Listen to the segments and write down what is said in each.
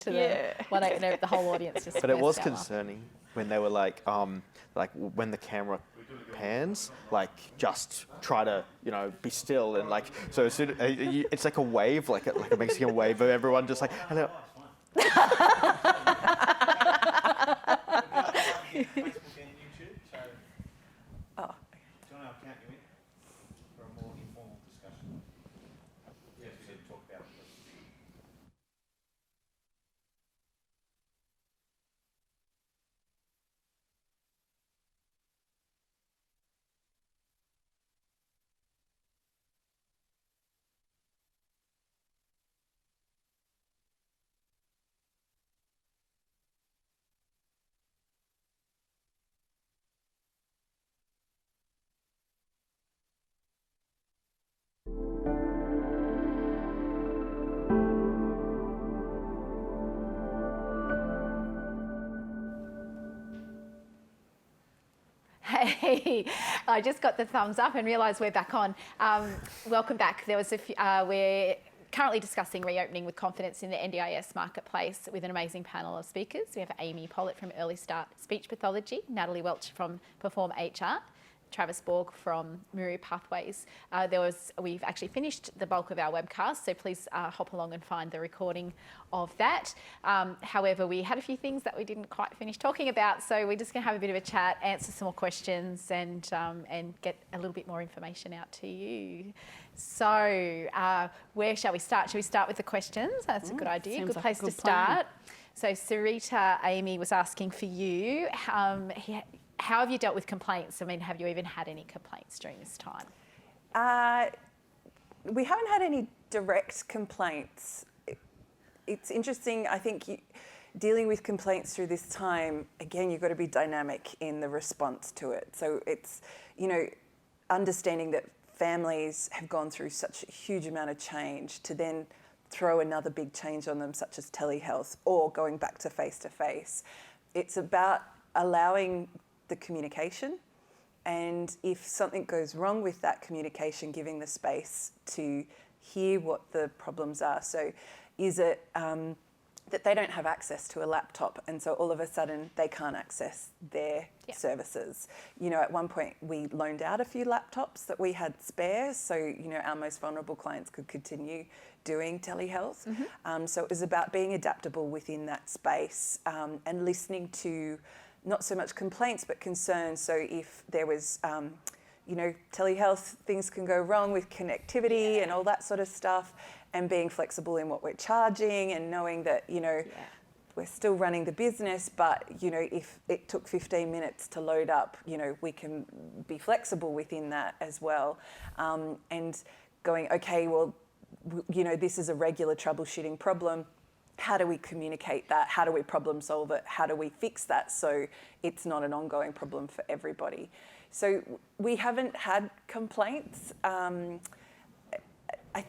to the one, the whole audience just. But it was concerning when they were like when the camera pans, like just try to be still and like so as soon, it's like a wave, like a Mexican wave of everyone just like hello. Hey, I just got the thumbs up and realised we're back on. Welcome back. There was we're currently discussing reopening with confidence in the NDIS marketplace with an amazing panel of speakers. We have Amy Pollitt from Early Start Speech Pathology, Natalie Welch from Perform HR, Travis Borg from Muru Pathways. We've actually finished the bulk of our webcast, so please hop along and find the recording of that. However, we had a few things that we didn't quite finish talking about, so we're just going to have a bit of a chat, answer some more questions, and get a little bit more information out to you. So, where shall we start? Shall we start with the questions? That's a good idea. Good place to start. So, Sarita, Amy was asking for you. How have you dealt with complaints? I mean, have you even had any complaints during this time? We haven't had any direct complaints. It's interesting, I think, dealing with complaints through this time, again, you've got to be dynamic in the response to it. So it's, understanding that families have gone through such a huge amount of change to then throw another big change on them, such as telehealth or going back to face-to-face. It's about allowing the communication, and if something goes wrong with that communication, giving the space to hear what the problems are. So is it that they don't have access to a laptop and so all of a sudden they can't access their services? At one point we loaned out a few laptops that we had spare, so our most vulnerable clients could continue doing telehealth. So it was about being adaptable within that space, and listening to not so much complaints, but concerns. So if there was, telehealth, things can go wrong with connectivity and all that sort of stuff, and being flexible in what we're charging and knowing that, we're still running the business, but, if it took 15 minutes to load up, we can be flexible within that as well. And going, okay, well, this is a regular troubleshooting problem. How do we communicate that? How do we problem solve it? How do we fix that so it's not an ongoing problem for everybody? So we haven't had complaints. I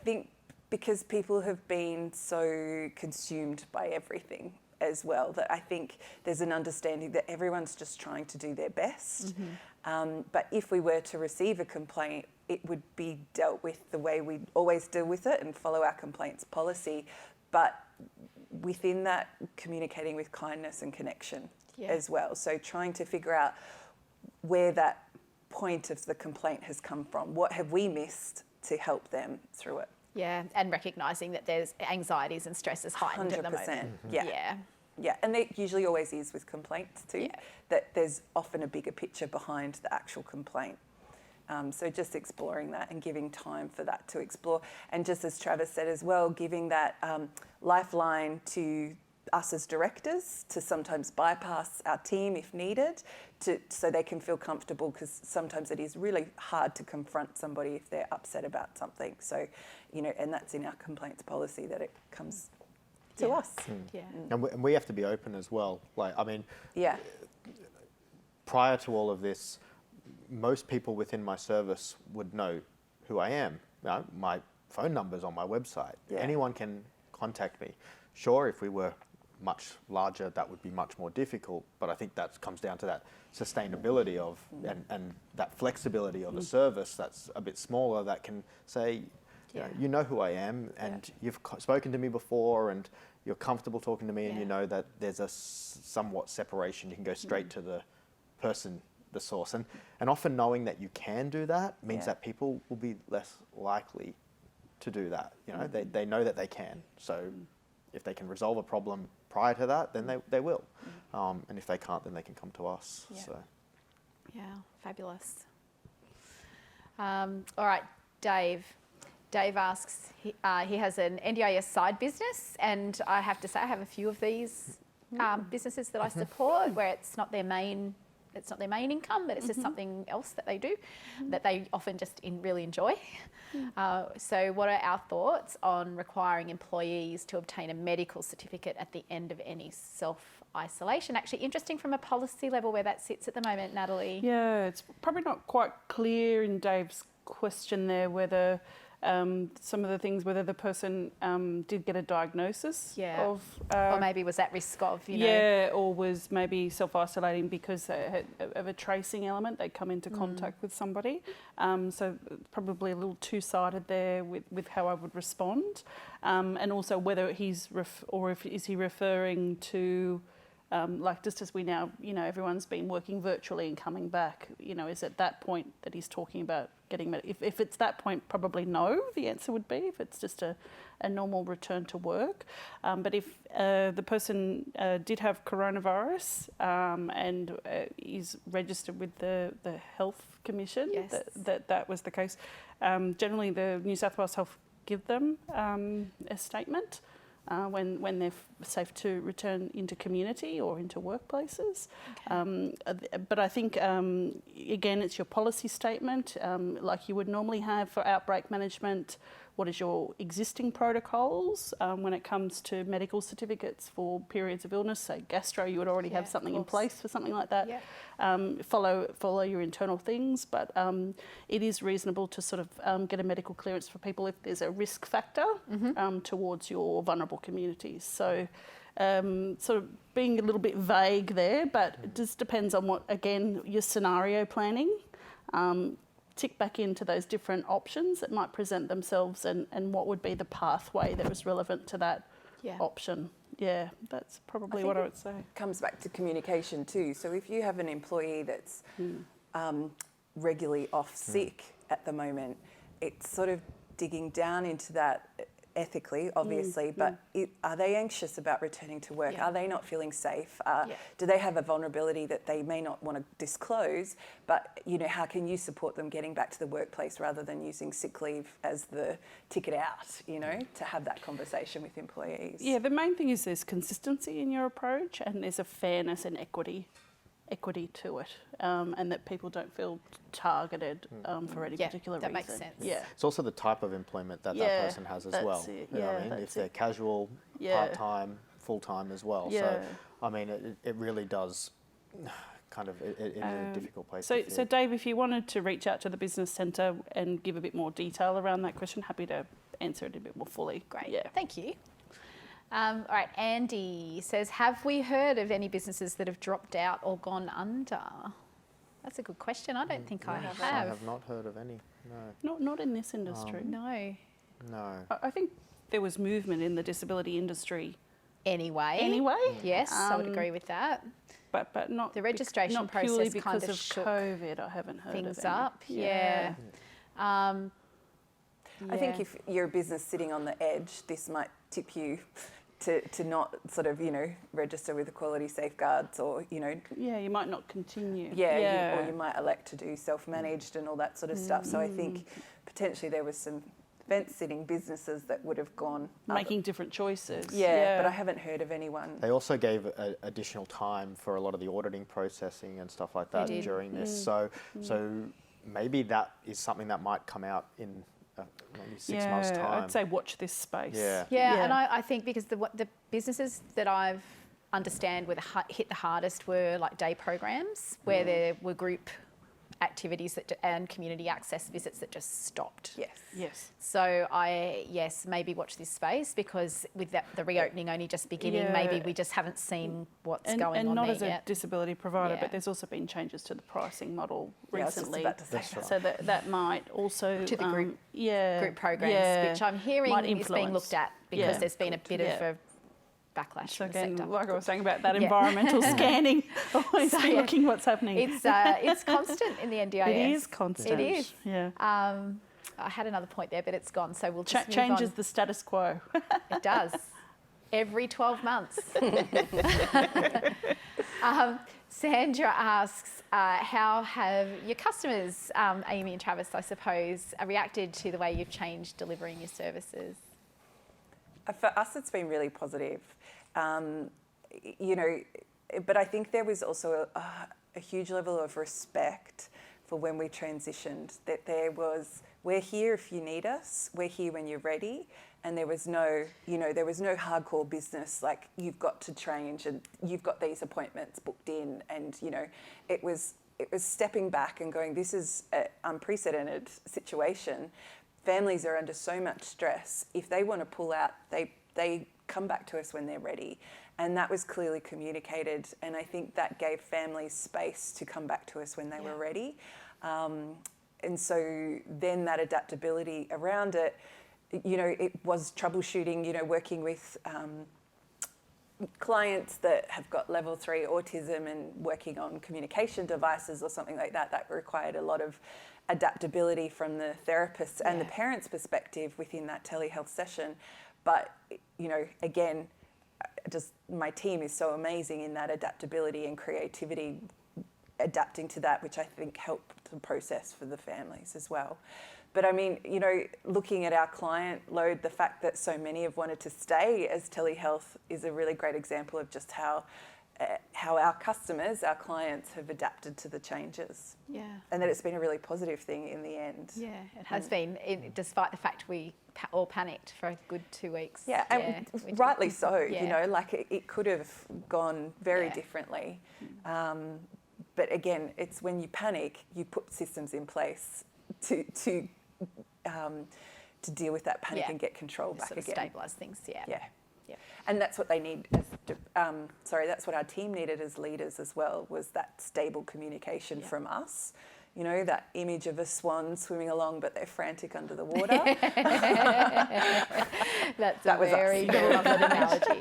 think because people have been so consumed by everything as well, that I think there's an understanding that everyone's just trying to do their best. But if we were to receive a complaint, it would be dealt with the way we always deal with it and follow our complaints policy. But within that, communicating with kindness and connection as well. So trying to figure out where that point of the complaint has come from. What have we missed to help them through it? Yeah, and recognising that there's anxieties and stresses heightened at the moment. Yeah, and there usually always is with complaints too, that there's often a bigger picture behind the actual complaint. So just exploring that and giving time for that to explore. And just as Travis said as well, giving that lifeline to us as directors to sometimes bypass our team if needed, so they can feel comfortable, because sometimes it is really hard to confront somebody if they're upset about something. So, and that's in our complaints policy, that it comes to us. And we have to be open as well. Prior to all of this, most people within my service would know who I am. My phone number's on my website. Anyone can contact me. Sure, if we were much larger, that would be much more difficult, but I think that comes down to that sustainability of and that flexibility of a service that's a bit smaller, that can say, you know who I am, and you've spoken to me before, and you're comfortable talking to me and you know that there's a somewhat separation. You can go straight to the person, the source. And often knowing that you can do that means that people will be less likely to do that. You know, they know that they can. So if they can resolve a problem prior to that, then they will. And if they can't, then they can come to us. Yeah. So. Yeah, fabulous. All right, Dave. Dave asks, he has an NDIS side business, and I have to say I have a few of these businesses that I support where it's not their main income, but it's just something else that they do that they often just really enjoy. So what are our thoughts on requiring employees to obtain a medical certificate at the end of any self-isolation? Actually interesting from a policy level where that sits at the moment, Natalie. Yeah, it's probably not quite clear in Dave's question there whether some of the things, whether the person did get a diagnosis of... or maybe was at risk of, you know... Yeah, or was maybe self-isolating because they had of a tracing element. They come into contact with somebody. So probably a little two-sided there with how I would respond. And also whether he's... is he referring to... like just as we now, you know, everyone's been working virtually and coming back, you know, is at that point that he's talking about getting... If it's that point, probably no, the answer would be, if it's just a normal return to work. But if the person did have coronavirus and is registered with the Health Commission, that was the case, generally the New South Wales Health give them a statement when they're safe to return into community or into workplaces. But I think, again, it's your policy statement, like you would normally have for outbreak management. What is your existing protocols when it comes to medical certificates for periods of illness? Say gastro, you would already have something in place for something like that. Follow your internal things, but it is reasonable to sort of get a medical clearance for people if there's a risk factor towards your vulnerable communities. So sort of being a little bit vague there, but it just depends on what, again, your scenario planning. Tick back into those different options that might present themselves and what would be the pathway that was relevant to that option. Yeah, that's probably what I would say. It comes back to communication too. So if you have an employee that's regularly off sick at the moment, it's sort of digging down into that ethically, obviously, but are they anxious about returning to work? Are they not feeling safe? Do they have a vulnerability that they may not want to disclose? But, you know, how can you support them getting back to the workplace rather than using sick leave as the ticket out, you know, to have that conversation with employees? Yeah, the main thing is there's consistency in your approach and there's a fairness and equity to it, and that people don't feel targeted for any particular reason. That makes sense. Yeah. It's also the type of employment that person has as well. It. You know what I mean? If they're casual, part-time, full-time as well. So, I mean, it really does kind of in a difficult place. So Dave, if you wanted to reach out to the Business Centre and give a bit more detail around that question, happy to answer it a bit more fully. Great. Yeah. Thank you. All right, Andy says, have we heard of any businesses that have dropped out or gone under? That's a good question. I don't think I have. I have not heard of any, no. Not in this industry. No. I think there was movement in the disability industry. Anyway. Yes, I would agree with that. But not the registration not process purely because kind of shook COVID. I haven't heard things of any. up. Yeah. I think if you're a business sitting on the edge, this might tip you to not sort of, you know, register with the quality safeguards or, you know... Yeah, you might not continue. Or you might elect to do self-managed and all that sort of stuff. So I think potentially there was some fence-sitting businesses that would have gone... Making different choices. Yeah, but I haven't heard of anyone. They also gave additional time for a lot of the auditing processing and stuff like that during this. So maybe that is something that might come out in... maybe 6 months' time. I'd say watch this space. Yeah, and I think because the businesses that I've understand hit the hardest were like day programs where there were group activities and community access visits that just stopped. Yes. So maybe watch this space because with the reopening only just beginning, maybe we just haven't seen what's going on there yet. And not as a disability provider, but there's also been changes to the pricing model recently. So that might also... To the group programs, which I'm hearing is being looked at because there's been a bit of a backlash So from the again, sector. like I was saying about that Yeah. environmental scanning, always So, be yeah. looking what's happening. It's constant in the NDIS. It is constant. It is. Yeah. I had another point there, but it's gone. So we'll just move Changes on. the status quo. It does. Every 12 months. Sandra asks, how have your customers, Amy and Travis, I suppose, reacted to the way you've changed delivering your services? For us, it's been really positive. You know, but I think there was also a huge level of respect for when we transitioned, that there was, we're here if you need us, we're here when you're ready. And there was no, you know, there was no hardcore business like you've got to change and you've got these appointments booked in. And, you know, it was stepping back and going, this is an unprecedented situation. Families are under so much stress. If they want to pull out, they come back to us when they're ready. And that was clearly communicated. And I think that gave families space to come back to us when they were ready. And so then that adaptability around it, you know, it was troubleshooting, you know, working with clients that have got level 3 autism and working on communication devices or something like that, that required a lot of adaptability from the therapist's and the parents' perspective within that telehealth session. But, you know, again, just my team is so amazing in that adaptability and creativity, adapting to that, which I think helped the process for the families as well. But I mean, you know, looking at our client load, the fact that so many have wanted to stay as telehealth is a really great example of just how our customers, our clients have adapted to the changes. Yeah. And that it's been a really positive thing in the end. Yeah, it has been, despite the fact we all panicked for a good 2 weeks. Yeah, and rightly so, you know, like it could have gone very differently. But again, it's when you panic, you put systems in place to deal with that panic and get control back again. Stabilise things, yeah. And that's what they need. That's what our team needed as leaders as well, was that stable communication from us. You know, that image of a swan swimming along, but they're frantic under the water. That's a very good analogy.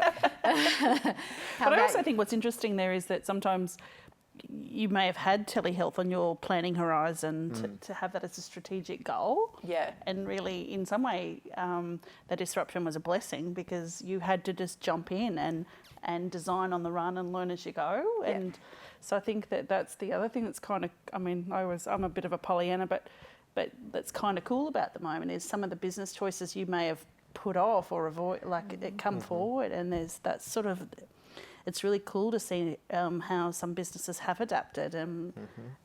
But I also think what's interesting there is that sometimes you may have had telehealth on your planning horizon to have that as a strategic goal. Yeah. And really, in some way, the disruption was a blessing because you had to just jump in and design on the run and learn as you go. Yeah. And so I think that's the other thing that's kind of, I mean, I'm a bit of a Pollyanna, but that's kind of cool about the moment is some of the business choices you may have put off or avoid, like it come forward, and there's that sort of. It's really cool to see how some businesses have adapted, and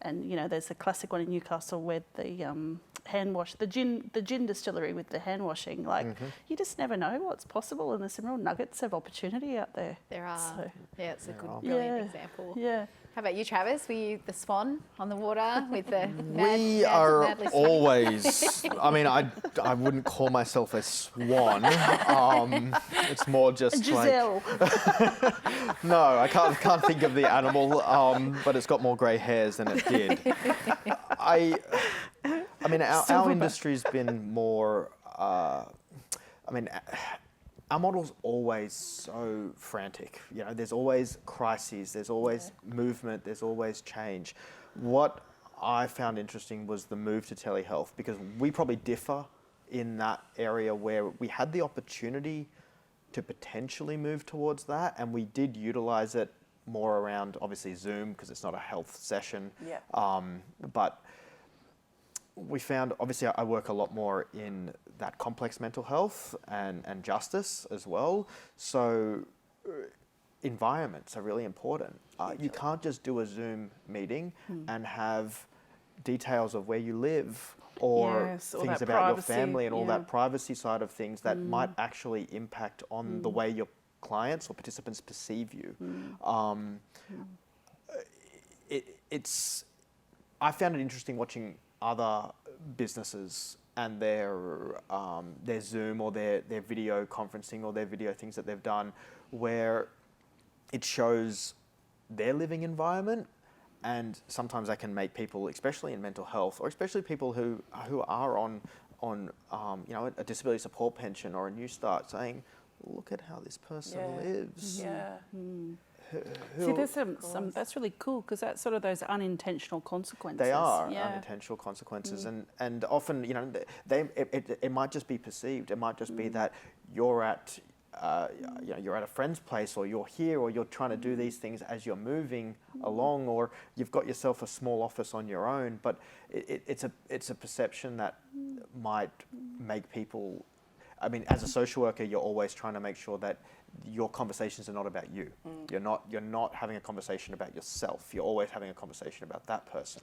you know, there's a classic one in Newcastle with the hand wash, the gin distillery with the hand washing. Like you just never know what's possible, and there's some real nuggets of opportunity out there. There are. So, yeah, it's a good, are. brilliant example. Yeah. How about you, Travis? Were you the swan on the water with the We are always, I mean, I wouldn't call myself a swan. It's more just Giselle. like... No, I can't think of the animal, but it's got more grey hairs than it did. I mean, our industry's been more, our model's always so frantic. You know, there's always crises, there's always movement, there's always change. What I found interesting was the move to telehealth, because we probably differ in that area where we had the opportunity to potentially move towards that, and we did utilize it more around, obviously, Zoom, because it's not a health session. Yeah. But we found, obviously, I work a lot more in that complex mental health and justice as well. So environments are really important. You can't just do a Zoom meeting and have details of where you live or things about privacy, your family and all that privacy side of things that might actually impact on the way your clients or participants perceive you. I found it interesting watching other businesses and their Zoom or their video conferencing or their video things that they've done, where it shows their living environment, and sometimes that can make people, especially in mental health, or especially people who are on a disability support pension or a New Start, saying, look at how this person Yeah. lives. Yeah. See, there's some that's really cool because that's sort of those unintentional consequences. They are Yeah. unintentional consequences, and often, you know, it might just be perceived. It might just be that you're at you know, you're at a friend's place, or you're here, or you're trying to do these things as you're moving along, or you've got yourself a small office on your own. But it's a perception that might make people. I mean, as a social worker, you're always trying to make sure that your conversations are not about you. You're not having a conversation about yourself. You're always having a conversation about that person.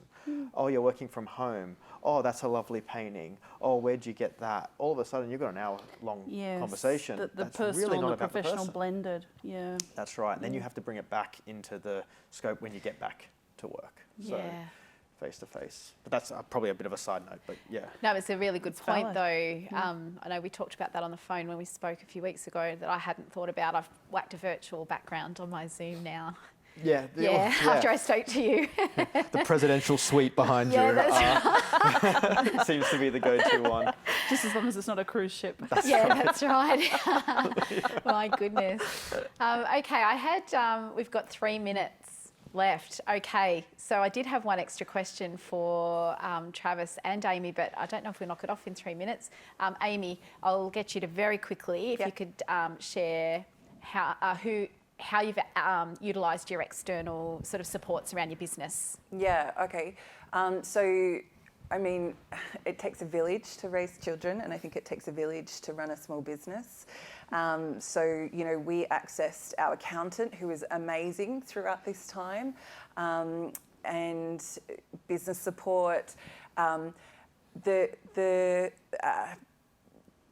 Oh, you're working from home. Oh, that's a lovely painting. Oh, where'd you get that? All of a sudden, you've got an hour-long conversation. The that's personal really not and the about professional the person. blended. Yeah. That's right. And then you have to bring it back into the scope when you get back to work. So, Yeah. face to face. But that's probably a bit of a side note, but yeah. No, it's a really good It's point, valid. though. I know we talked about that on the phone when we spoke a few weeks ago that I hadn't thought about. I've whacked a virtual background on my Zoom now. Yeah. After I spoke to you. The presidential suite behind Yeah, you seems to be the go-to one. Just as long as it's not a cruise ship. That's right. My goodness. Okay, I had, we've got 3 minutes left. Okay, so I did have one extra question for Travis and Amy, but I don't know if we'll knock it off in 3 minutes. Amy, I'll get you to very quickly, if you could share how you've utilised your external sort of supports around your business. Yeah, okay. So, I mean, it takes a village to raise children, and I think it takes a village to run a small business. So, you know, we accessed our accountant, who was amazing throughout this time, and business support.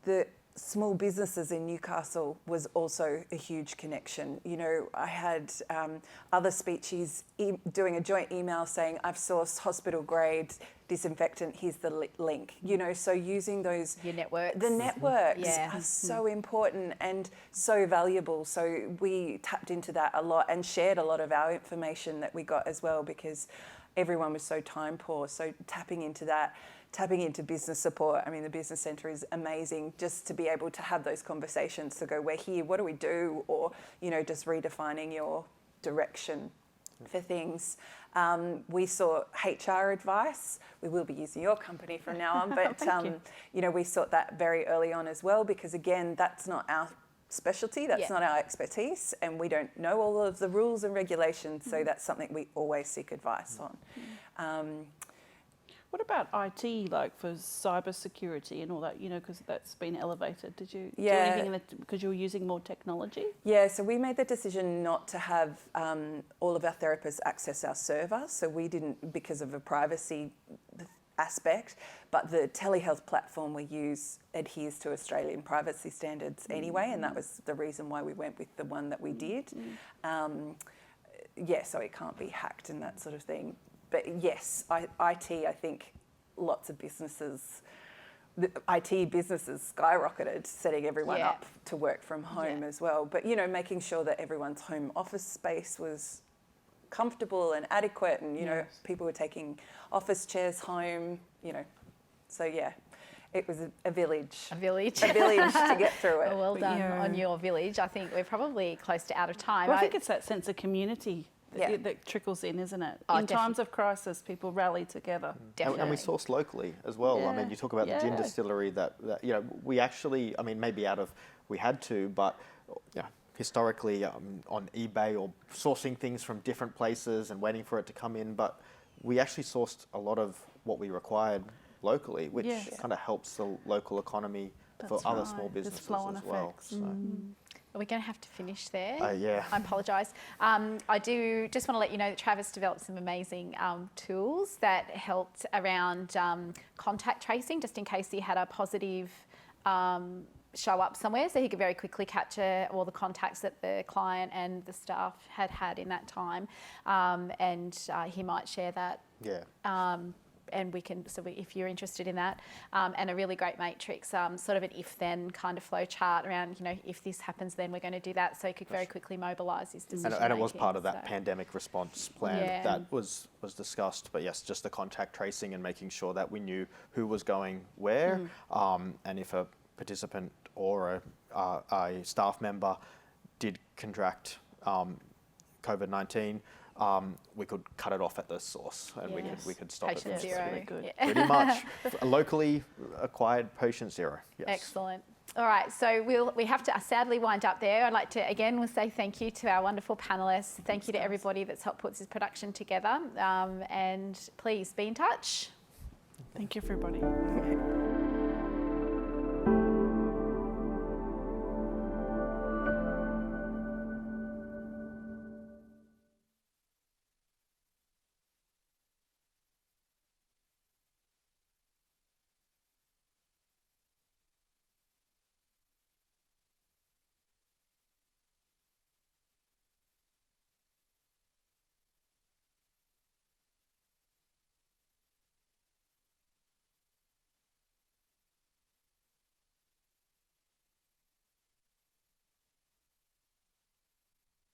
The small businesses in Newcastle was also a huge connection. You know, I had other speeches doing a joint email saying, I've sourced hospital grade disinfectant, here's the link. You know, so using those... Your networks. The networks are so important and so valuable. So we tapped into that a lot and shared a lot of our information that we got as well, because everyone was so time poor. So tapping into that, tapping into business support. I mean, the business centre is amazing just to be able to have those conversations to go, we're here, what do we do? Or, you know, just redefining your direction for things. We sought HR advice. We will be using your company from now on, but, you know, we sought that very early on as well, because again, that's not our specialty, that's not our expertise, and we don't know all of the rules and regulations, so that's something we always seek advice on. What about IT, like for cyber security and all that, you know, because that's been elevated? Did you do anything in that because you were using more technology? Yeah, so we made the decision not to have all of our therapists access our server. So we didn't, because of a privacy aspect, but the telehealth platform we use adheres to Australian privacy standards anyway, and that was the reason why we went with the one that we did. Yeah, so it can't be hacked and that sort of thing. But yes, IT, I think lots of businesses, the IT businesses skyrocketed, setting everyone up to work from home as well. But, you know, making sure that everyone's home office space was comfortable and adequate, and, you know, people were taking office chairs home, you know. So, yeah, it was a village. A village. A village to get through it. Well done on your village. I think we're probably close to out of time. Well, I think it's that sense of community that trickles in, isn't it? In times of crisis, people rally together. And we source locally as well. I mean, you talk about the gin distillery that, you know, we actually, I mean, maybe we had to, but historically on eBay or sourcing things from different places and waiting for it to come in. But we actually sourced a lot of what we required locally, which kind of helps the local economy for other small businesses as well. So. Are we going to have to finish there? Yeah. I apologise. I do just want to let you know that Travis developed some amazing tools that helped around contact tracing, just in case he had a positive show up somewhere, so he could very quickly capture all the contacts that the client and the staff had in that time, and he might share that. Yeah. And we can, if you're interested in that, and a really great matrix, sort of an if-then kind of flow chart around, you know, if this happens, then we're going to do that, so he could very quickly mobilise his decision and it was part of that pandemic response plan that was discussed. But yes, just the contact tracing and making sure that we knew who was going where, and if a participant or a staff member did contract COVID-19, we could cut it off at the source, and we could stop Patient it. zero. Really good. Yeah. Pretty much locally acquired patient zero. Yes. Excellent. All right, so we have to sadly wind up there. I'd like to again say thank you to our wonderful panellists. Thank you to everybody that's helped put this production together, and please be in touch. Thank you, everybody.